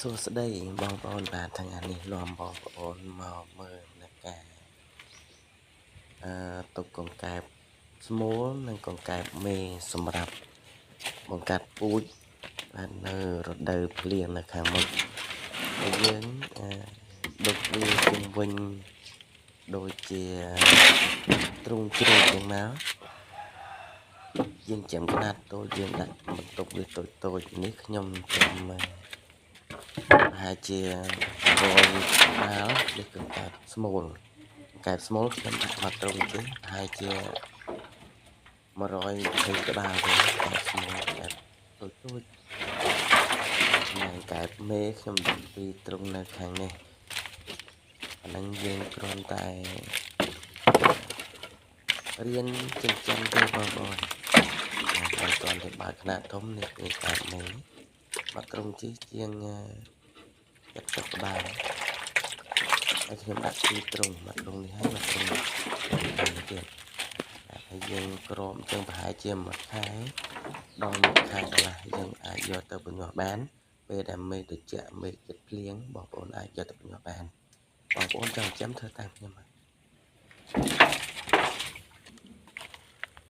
សួស្តីបងប្អូនបាទថ្ងៃនេះនាំបងប្អូនមកមើលនៅការទុកកង្កែបស្មូលនិងកង្កែបមេសម្រាប់បង្កាត់ពូជបាននៅរដូវភ្លៀងនៅខាងមុខហើយយើងដុតវាជុំវិញដូចជាទ្រូងជ្រូកយ៉ាងណាយើងចាំក្តាត់តូចយើងដាក់បន្ទុកវាតូចនេះខ្ញុំចាំប្រហែលជា100បាល់នេះកង្កែបស្មូលខ្ញុំដាក់មកត្រង់ទេប្រហែលជា120ក្បាលទេកង្កែបស្មូលកង្កែបតូចហើយកង្កែបមេខ្ញុំដាក់ពីត្រង់នៅខាងនេះអាហ្នឹងយើងគ្រាន់តែរៀនចិញ្ចឹមទេបងប្អូនហើយគ្រាន់តែបើកខ្នាតធំនេះគឺកង្កែបមេមកត្រង់ជាង70ក្បាលហើយខ្ញុំដាក់ពីត្រង់មកត្រង់នេះហើយមកត្រង់នេះទៀតហើយយើងក្រមចឹងប្រហែលជាមួយខែដល់មួយខែកន្លះយើងអាចយកទៅបញ្ញាស់បានពេលដែលមេត្រជាក់មេចិត្តភ្លៀងបងប្អូនអាចយកទៅបញ្ញាស់បានបងប្អូនចង់ចាំធ្វើតាមខ្ញុំ